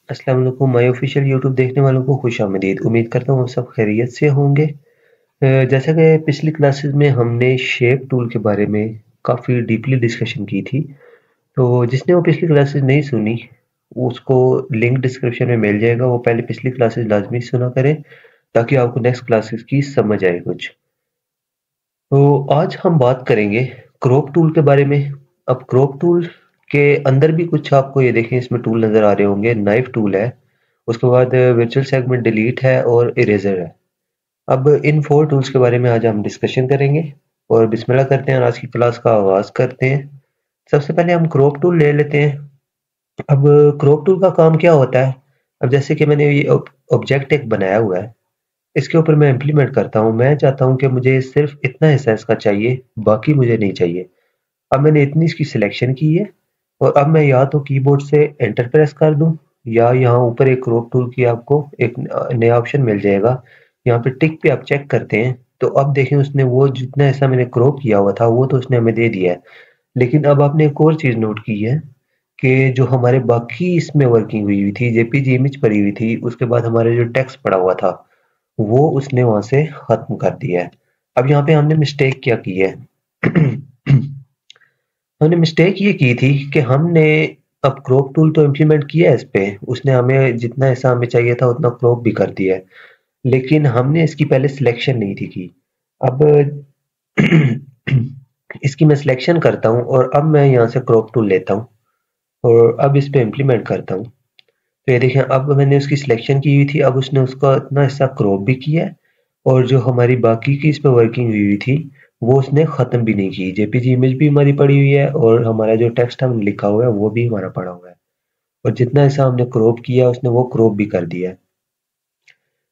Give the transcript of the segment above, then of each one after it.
अस्सलाम वालेकुम my official YouTube देखने वालों को खुशामदीद। उम्मीद करता हूँ आप सब खैरियत से होंगे। जैसा कि पिछली क्लासेस में हमने शेप टूल के बारे में काफ़ी डीपली डिस्कशन की थी, तो जिसने वो पिछली क्लासेस नहीं सुनी उसको लिंक डिस्क्रिप्शन में मिल जाएगा। वो पहले पिछली क्लासेस लाजमी सुना करें ताकि आपको नेक्स्ट क्लासेस की समझ आए कुछ। तो आज हम बात करेंगे क्रॉप टूल के बारे में। अब क्रॉप टूल के अंदर भी कुछ आपको ये देखें इसमें टूल नज़र आ रहे होंगे। नाइफ टूल है, उसके बाद वर्चुअल सेगमेंट डिलीट है और इरेजर है। अब इन 4 टूल्स के बारे में आज हम डिस्कशन करेंगे और बिस्मिल्लाह करते हैं और आज की क्लास का आगाज़ करते हैं। सबसे पहले हम क्रॉप टूल ले लेते हैं। अब क्रॉप टूल का काम क्या होता है? अब जैसे कि मैंने ये ऑब्जेक्ट एक बनाया हुआ है, इसके ऊपर मैं इम्प्लीमेंट करता हूँ। मैं चाहता हूँ कि मुझे सिर्फ इतना हिस्सा इसका चाहिए, बाकी मुझे नहीं चाहिए। अब मैंने इतनी इसकी सिलेक्शन की है और अब मैं या तो कीबोर्ड से एंटर प्रेस कर दूं या यहाँ ऊपर एक क्रॉप टूल की आपको एक नया ऑप्शन मिल जाएगा। यहाँ पे टिक पे आप चेक करते हैं तो अब देखें उसने वो जितना हिस्सा मैंने क्रॉप किया हुआ था वो तो उसने हमें दे दिया है। लेकिन अब आपने एक और चीज़ नोट की है कि जो हमारे बाकी इसमें वर्किंग हुई हुई थी, जेपीजी इमेज पड़ी हुई थी, उसके बाद हमारे जो टेक्स्ट पड़ा हुआ था वो उसने वहां से खत्म कर दिया है। अब यहाँ पे हमने मिस्टेक क्या की है? हमने मिस्टेक ये की थी कि हमने अब क्रॉप टूल तो इम्प्लीमेंट किया है इस पे, उसने हमें जितना हिस्सा हमें चाहिए था उतना क्रॉप भी कर दिया है, लेकिन हमने इसकी पहले सिलेक्शन नहीं थी की। अब इसकी मैं सिलेक्शन करता हूँ और अब मैं यहाँ से क्रॉप टूल लेता हूँ और अब इस पे इम्प्लीमेंट करता हूँ। तो ये देखें अब मैंने उसकी सिलेक्शन की हुई थी, अब उसने उसका इतना हिस्सा क्रॉप भी किया है और जो हमारी बाकी की इस पे वर्किंग हुई हुई थी वो उसने ख़त्म भी नहीं की। जेपीजी इमेज भी हमारी पड़ी हुई है और हमारा जो टेक्स्ट हमने लिखा हुआ है वो भी हमारा पड़ा हुआ है और जितना हिस्सा हमने क्रॉप किया उसने वो क्रॉप भी कर दिया है।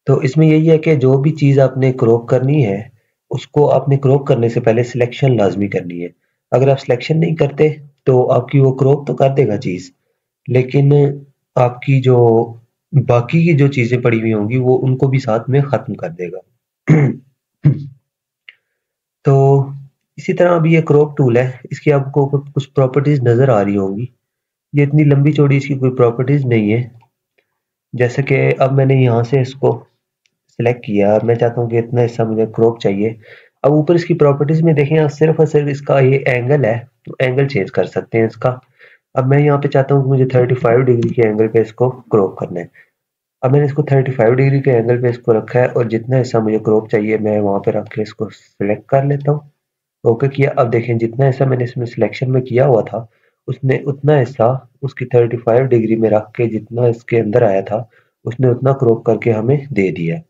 तो इसमें यही है कि जो भी चीज़ आपने क्रॉप करनी है उसको आपने क्रॉप करने से पहले सिलेक्शन लाजमी करनी है। अगर आप सिलेक्शन नहीं करते तो आपकी वो क्रॉप तो कर देगा चीज़, लेकिन आपकी जो बाकी की जो चीज़ें पड़ी हुई होंगी वो उनको भी साथ में ख़त्म कर देगा। तो इसी तरह अभी ये क्रॉप टूल है, इसकी आपको कुछ प्रॉपर्टीज नज़र आ रही होंगी। ये इतनी लंबी चौड़ी इसकी कोई प्रॉपर्टीज नहीं है। जैसे कि अब मैंने यहाँ से इसको सिलेक्ट किया, मैं चाहता हूँ कि इतना हिस्सा मुझे क्रॉप चाहिए। अब ऊपर इसकी प्रॉपर्टीज में देखें आप, सिर्फ और सिर्फ इसका ये एंगल है तो एंगल चेंज कर सकते हैं इसका। अब मैं यहाँ पे चाहता हूँ कि मुझे 35 डिग्री के एंगल पे इसको क्रॉप करना है। अब मैंने इसको 35 डिग्री के एंगल पे इसको रखा है और जितना हिस्सा मुझे क्रॉप चाहिए मैं वहां पे रख के इसको सिलेक्ट कर लेता हूँ। ओके किया। अब देखें जितना हिस्सा मैंने इसमें सिलेक्शन में किया हुआ था उसने उतना हिस्सा उसकी 35 डिग्री में रख के जितना इसके अंदर आया था उसने उतना क्रॉप करके हमें दे दिया।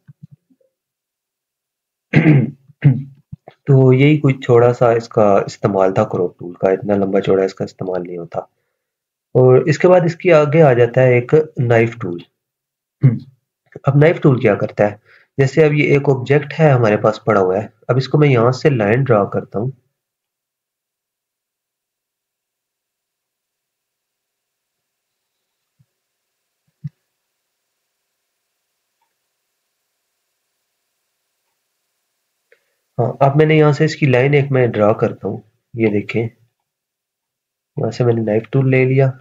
तो यही कुछ छोटा सा इसका इस्तेमाल था क्रॉप टूल का, इतना लंबा चौड़ा इसका इस्तेमाल नहीं होता। और इसके बाद इसकी आगे आ जाता है एक नाइफ टूल। अब नाइफ टूल क्या करता है? जैसे अब ये एक ऑब्जेक्ट है हमारे पास पड़ा हुआ है, अब इसको मैं यहाँ से लाइन ड्रा करता हूँ। हाँ, अब मैंने यहाँ से इसकी लाइन एक मैं ड्रा करता हूँ। ये देखें, यहाँ से मैंने नाइफ टूल ले लिया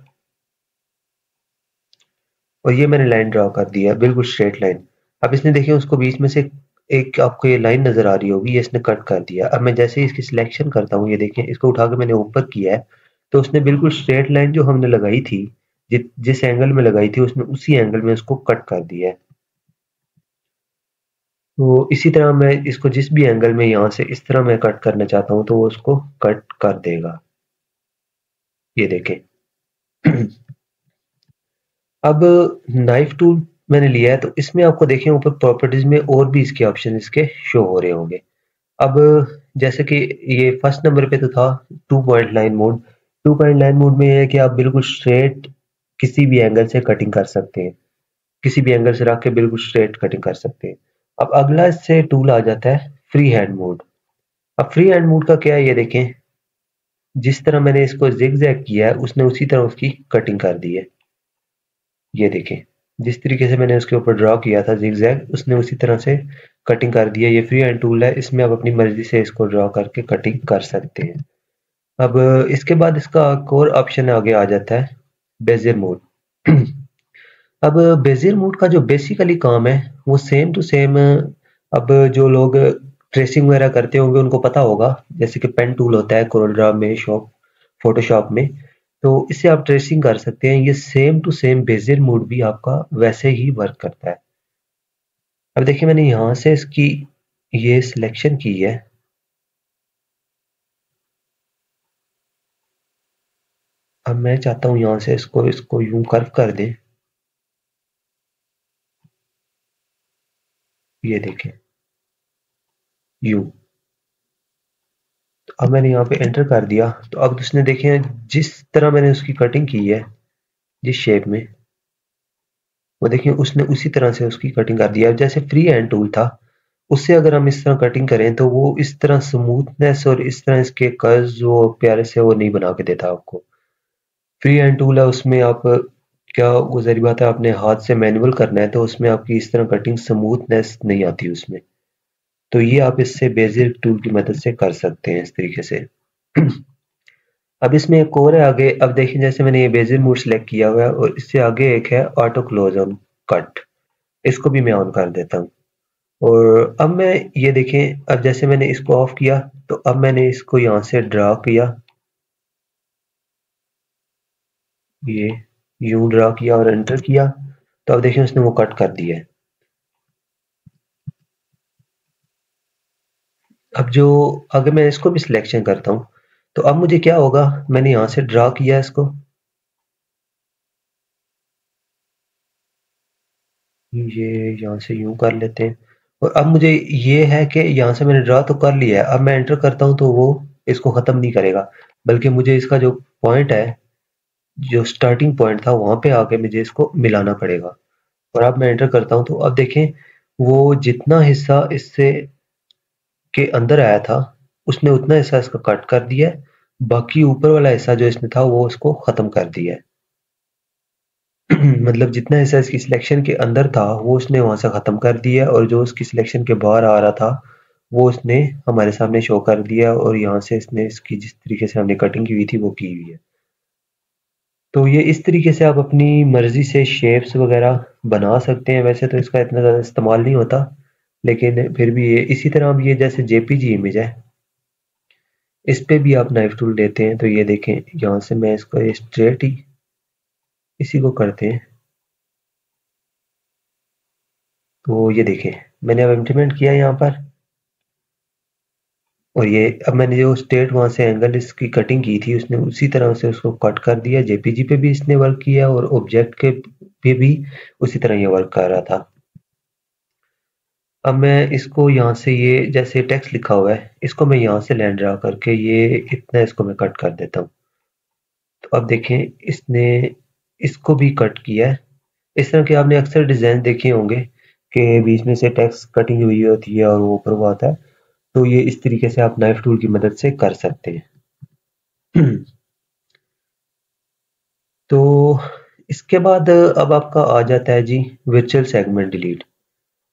और ये मैंने लाइन ड्रा कर दिया, बिल्कुल स्ट्रेट लाइन। अब इसने देखिए उसको बीच में से एक आपको ये लाइन नजर आ रही होगी, ये इसने कट कर दिया। अब मैं जैसे ही इसकी सिलेक्शन करता हूँ, ये देखें इसको उठा के मैंने ऊपर किया है तो उसने बिल्कुल स्ट्रेट लाइन जो हमने लगाई थी, जिस एंगल में लगाई थी उसने उसी एंगल में उसको कट कर दिया है। तो इसी तरह मैं इसको जिस भी एंगल में यहाँ से इस तरह मैं कट करना चाहता हूँ तो वो उसको कट कर देगा। ये देखें। अब नाइफ टूल मैंने लिया है तो इसमें आपको देखें ऊपर प्रॉपर्टीज में और भी इसके ऑप्शन इसके शो हो रहे होंगे। अब जैसे कि ये फर्स्ट नंबर पे तो था 2 point line mode. 2 point line mode में ये है कि आप बिल्कुल स्ट्रेट किसी भी एंगल से कटिंग कर सकते हैं, किसी भी एंगल से रख के बिल्कुल स्ट्रेट कटिंग कर सकते हैं। अब अगला इससे टूल आ जाता है फ्री हैंड मोड। अब फ्री हैंड मोड का क्या है? ये देखें, जिस तरह मैंने इसको जिग जैग किया है उसने उसी तरह उसकी कटिंग कर दी है। ये देखें, जिस तरीके से मैंने उसके ऊपर ड्रॉ किया था जिग जैग उसने उसी तरह से कटिंग कर दी है। ये फ्री हैंड टूल है, इसमें आप अपनी मर्जी से इसको ड्रॉ करके कटिंग कर सकते हैं। अब इसके बाद इसका एक और ऑप्शन आगे आ जाता है बेजियर मोड। अब बेजियर मोड का जो बेसिकली काम है वो सेम टू सेम। अब जो लोग ट्रेसिंग वगैरह करते होंगे उनको पता होगा, जैसे कि पेन टूल होता है कोरोड्रा में, फोटोशॉप में, तो इससे आप ट्रेसिंग कर सकते हैं। ये same to same Bezier mode भी आपका वैसे ही वर्क करता है। अब देखिए मैंने यहाँ से इसकी ये सिलेक्शन की है। अब मैं चाहता हूँ यहाँ से इसको इसको यूं कर्व कर दें। ये देखें यूं। तो अब मैंने यहाँ पे एंटर कर दिया, तो अब उसने देखें जिस तरह मैंने उसकी कटिंग की है, जिस शेप में, वो देखिए उसने उसी तरह से उसकी कटिंग कर दिया। जैसे फ्री हैंड टूल था, उससे अगर हम इस तरह कटिंग करें तो वो इस तरह स्मूथनेस और इस तरह इसके कर्व्स वो प्यारे से वो नहीं बना के देता आपको। फ्री हैंड टूल है, उसमें आप क्या वो ज़ाहिर बात है आपने हाथ से मैनुअल करना है, तो उसमें आपकी इस तरह कटिंग स्मूथनेस नहीं आती उसमें। तो ये आप इससे बेजियर टूल की मदद से कर सकते हैं इस तरीके से। अब इसमें एक और है आगे। अब देखिए जैसे मैंने ये बेजियर मोड सेलेक्ट किया हुआ है और इससे आगे एक है ऑटो क्लोज ऑन कट। इसको भी मैं ऑन कर देता हूँ। और अब मैं ये देखें, अब जैसे मैंने इसको ऑफ किया, तो अब मैंने इसको यहाँ से ड्रा किया, ये यूं ड्रा किया और एंटर किया, तो अब देखिए उसने वो कट कर दिया है। अब जो अगर मैं इसको भी सिलेक्शन करता हूँ, तो अब मुझे क्या होगा, मैंने यहाँ से ड्रा किया इसको, ये यहाँ से यूं कर लेते हैं। और अब मुझे ये है कि यहाँ से मैंने ड्रा तो कर लिया है, अब मैं एंटर करता हूँ तो वो इसको ख़त्म नहीं करेगा, बल्कि मुझे इसका जो पॉइंट है, जो स्टार्टिंग पॉइंट था, वहां पे आके मुझे इसको मिलाना पड़ेगा। और अब मैं एंटर करता हूँ तो अब देखें वो जितना हिस्सा इससे के अंदर आया था, उसने उतना हिस्सा इसका कट कर दिया है। बाकी ऊपर वाला हिस्सा जो इसमें था वो उसको ख़त्म कर दिया है। मतलब जितना हिस्सा इसकी सिलेक्शन के अंदर था वो उसने वहां से ख़त्म कर दिया, और जो उसकी सिलेक्शन के बाहर आ रहा था वो उसने हमारे सामने शो कर दिया, और यहाँ से इसने इसकी जिस तरीके से हमने कटिंग की हुई थी वो की हुई है। तो ये इस तरीके से आप अपनी मर्जी से शेप्स वगैरह बना सकते हैं। वैसे तो इसका इतना ज़्यादा इस्तेमाल नहीं होता, लेकिन फिर भी ये इसी तरह अब ये जैसे जेपीजी इमेज है, इस पे भी आप नाइफ टूल लेते हैं, तो ये देखें यहाँ से मैं इसको स्ट्रेट ही इसी को करते हैं। तो ये देखें मैंने अब इम्प्लीमेंट किया यहाँ पर, और ये अब मैंने जो स्ट्रेट वहां से एंगल इसकी कटिंग की थी उसने उसी तरह से उसको कट कर दिया। जेपीजी पे भी इसने वर्क किया और ऑब्जेक्ट के पे भी उसी तरह ये वर्क कर रहा था। अब मैं इसको यहाँ से ये जैसे टेक्स्ट लिखा हुआ है, इसको मैं यहाँ से लैंड ड्रा करके ये इतना इसको मैं कट कर देता हूँ। तो अब देखें इसने इसको भी कट किया है। इस तरह के आपने अक्सर डिजाइन देखे होंगे कि बीच में से टेक्स्ट कटिंग हुई होती है और वो ऊपर वो आता है। तो ये इस तरीके से आप नाइफ टूल की मदद से कर सकते हैं। तो इसके बाद अब आपका आ जाता है जी वर्चुअल सेगमेंट डिलीट।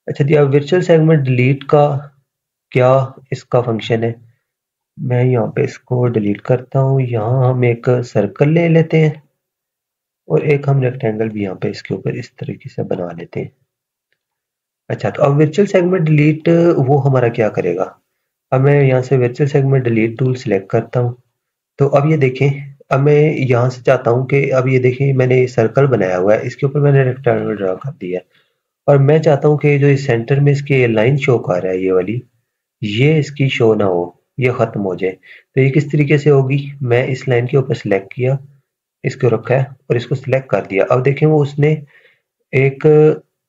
अच्छा जी, अब वर्चुअल सेगमेंट डिलीट का क्या इसका फंक्शन है, मैं यहाँ पे इसको डिलीट करता हूँ। यहाँ हम एक सर्कल ले लेते हैं और एक हम रेक्टेंगल भी यहाँ पे इसके ऊपर इस तरीके से बना लेते हैं। अच्छा, तो अब वर्चुअल सेगमेंट डिलीट वो हमारा क्या करेगा। अब मैं यहाँ से virtual segment delete tool select करता हूँ। तो अब ये देखें, अब मैं यहाँ से चाहता हूँ कि अब ये देखें मैंने सर्कल बनाया हुआ है, इसके ऊपर मैंने रेक्टेंगल ड्रा कर दिया है, और मैं चाहता हूँ कि जो इस सेंटर में इसकी लाइन शो कर रहा है ये वाली, ये इसकी शो ना हो, ये खत्म हो जाए। तो ये किस तरीके से होगी, मैं इस लाइन के ऊपर सिलेक्ट किया, इसको रखा है और इसको सिलेक्ट कर दिया। अब देखें वो उसने एक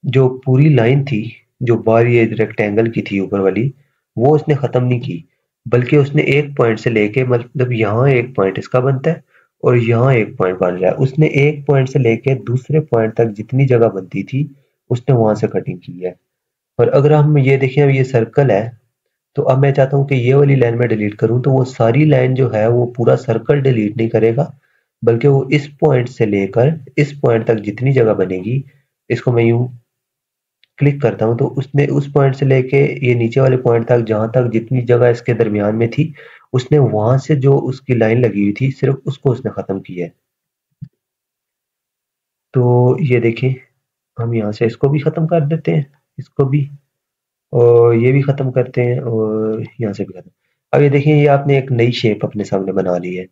जो पूरी लाइन थी, जो बाहर ये रेक्टेंगल की थी ऊपर वाली, वो उसने खत्म नहीं की, बल्कि उसने एक पॉइंट से लेके, मतलब यहाँ एक पॉइंट इसका बनता है और यहाँ एक पॉइंट बन रहा है, उसने एक पॉइंट से लेके दूसरे पॉइंट तक जितनी जगह बनती थी उसने वहां से कटिंग की है। और अगर हम ये देखें, अब ये सर्कल है, तो अब मैं चाहता हूँ कि ये वाली लाइन में डिलीट करूँ, तो वो सारी लाइन जो है वो पूरा सर्कल डिलीट नहीं करेगा, बल्कि वो इस पॉइंट से लेकर इस पॉइंट तक जितनी जगह बनेगी, इसको मैं यूं क्लिक करता हूँ, तो उसने उस पॉइंट से लेके ये नीचे वाले पॉइंट तक जहां तक जितनी जगह इसके दरमियान में थी, उसने वहां से जो उसकी लाइन लगी हुई थी सिर्फ उसको उसने खत्म किया है। तो ये देखें हम यहाँ से इसको भी ख़त्म कर देते हैं, इसको भी, और ये भी ख़त्म करते हैं, और यहाँ से भी ख़त्म। अब ये देखिए, ये आपने एक नई शेप अपने सामने बना ली है।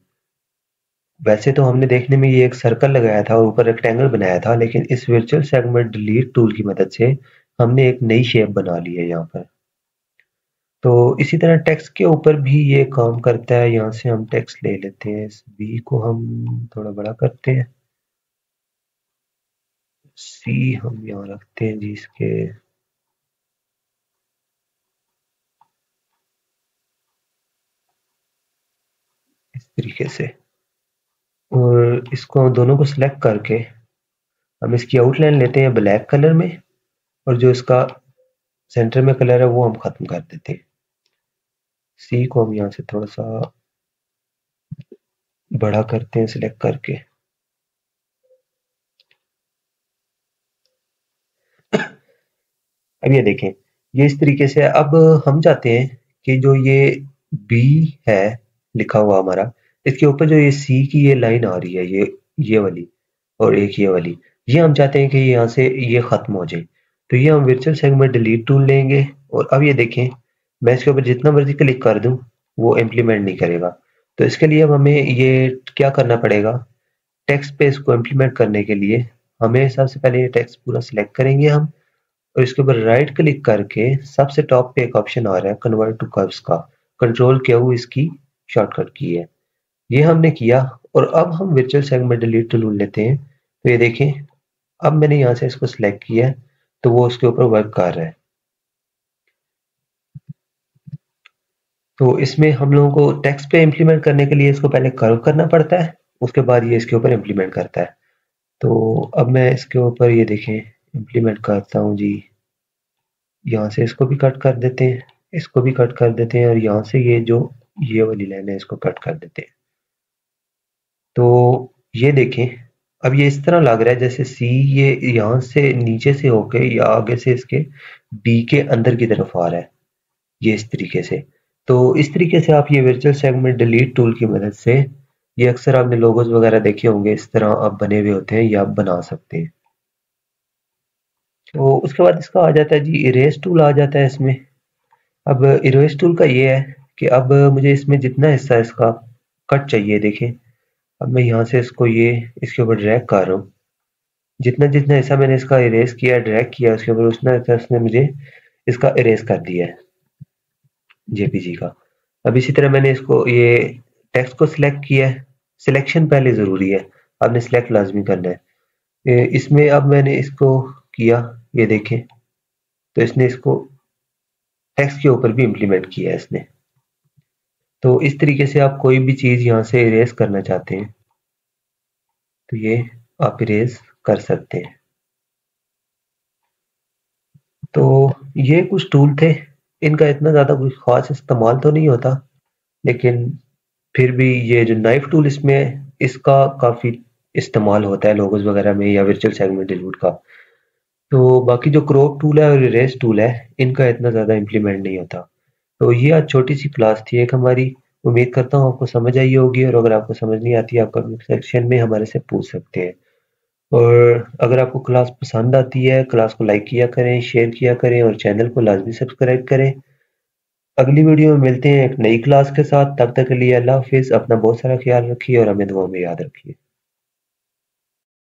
वैसे तो हमने देखने में ये एक सर्कल लगाया था और ऊपर रेक्टेंगल बनाया था, लेकिन इस वर्चुअल सेगमेंट डिलीट टूल की मदद से हमने एक नई शेप बना ली है यहाँ पर। तो इसी तरह टेक्स्ट के ऊपर भी ये काम करता है। यहाँ से हम टेक्स्ट ले लेते हैं, इस बी को हम थोड़ा बड़ा करते हैं, सी हम यहाँ रखते हैं जी इसके, इस तरीके से। और इसको दोनों को सिलेक्ट करके हम इसकी आउटलाइन लेते हैं ब्लैक कलर में, और जो इसका सेंटर में कलर है वो हम खत्म कर देते हैं। सी को हम यहाँ से थोड़ा सा बड़ा करते हैं सिलेक्ट करके। अब ये देखें, ये इस तरीके से। अब हम चाहते हैं कि जो ये बी है लिखा हुआ हमारा, इसके ऊपर जो ये सी की ये लाइन आ रही है, ये वाली और एक ये वाली, ये हम चाहते हैं कि यहाँ से ये खत्म हो जाए। तो ये हम वर्चुअल सेगमेंट डिलीट टूल लेंगे, और अब ये देखें, मैं इसके ऊपर जितना मर्जी क्लिक कर दूं वो इम्प्लीमेंट नहीं करेगा। तो इसके लिए अब हमें ये क्या करना पड़ेगा, टेक्स्ट पे इसको इम्प्लीमेंट करने के लिए हमें सबसे पहले ये टेक्स्ट पूरा सिलेक्ट करेंगे हम, और इसके ऊपर राइट क्लिक करके सबसे टॉप पे एक ऑप्शन आ रहा है कन्वर्ट टू कर्व्स का, कंट्रोल क्यू इसकी शॉर्टकट की है, ये हमने किया। और अब हम वर्चुअल सेगमेंट डिलीट टूल लेते हैं। तो ये देखें, अब मैंने यहाँ से इसको सिलेक्ट किया है, तो वो उसके ऊपर वर्क कर रहा है। तो इसमें हम लोगों को टेक्स्ट पे इम्प्लीमेंट करने के लिए इसको पहले कर्व करना पड़ता है, उसके बाद ये इसके ऊपर इम्प्लीमेंट करता है। तो अब मैं इसके ऊपर ये देखें इम्प्लीमेंट करता हूँ जी। यहाँ से इसको भी कट कर देते हैं, इसको भी कट कर देते हैं, और यहाँ से ये जो ये वाली लाइन है इसको कट कर देते हैं। तो ये देखें, अब ये इस तरह लग रहा है जैसे सी ये यहाँ से नीचे से होके या आगे से इसके बी के अंदर की तरफ आ रहा है, ये इस तरीके से। तो इस तरीके से आप ये वर्चुअल सेगमेंट डिलीट टूल की मदद से, ये अक्सर आपने लोगोज वगैरह देखे होंगे, इस तरह आप बने हुए होते हैं, या आप बना सकते हैं। तो उसके बाद इसका आ जाता है जी इरेज टूल आ जाता है इसमें। अब इरेज टूल का ये है कि अब मुझे इसमें जितना हिस्सा इसका कट चाहिए, देखें अब मैं यहाँ से इसको ये इसके ऊपर ड्रैग कर रहा हूँ, जितना जितना हिस्सा मैंने इसका इरेज किया ड्रैग किया उसके ऊपर, उतना हिस्सा इसने मुझे इसका इरेज कर दिया है जेपीजी का। अब इसी तरह मैंने इसको ये टेक्स्ट को सिलेक्ट किया है, सिलेक्शन पहले ज़रूरी है, आपने सिलेक्ट लाजमी करना है। इसमें अब मैंने इसको किया, ये देखें, तो इसने इसको टेक्स्ट के ऊपर भी इम्प्लीमेंट किया है इसने। तो इस तरीके से आप कोई भी चीज़ यहाँ से इरेज करना चाहते हैं तो ये आप इरेज कर सकते हैं। तो ये कुछ टूल थे, इनका इतना ज़्यादा कुछ ख़ास इस्तेमाल तो नहीं होता, लेकिन फिर भी ये जो नाइफ टूल इसमें इसका काफ़ी इस्तेमाल होता है लोगोज वगैरह में या वर्चुअल सेगमेंट डिलीट का। तो बाकी जो क्रॉप टूल है और इरेज टूल है, इनका इतना ज़्यादा इम्प्लीमेंट नहीं होता। तो ये आज छोटी सी क्लास थी एक हमारी, उम्मीद करता हूँ आपको समझ आई होगी, और अगर आपको समझ नहीं आती आप कमेंट सेक्शन में हमारे से पूछ सकते हैं। और अगर आपको क्लास पसंद आती है, क्लास को लाइक किया करें, शेयर किया करें, और चैनल को लाजमी सब्सक्राइब करें। अगली वीडियो में मिलते हैं एक नई क्लास के साथ, तब तक के लिए अल्लाह हाफिज़, अपना बहुत सारा ख्याल रखिए और हमें दुआ में याद रखिए।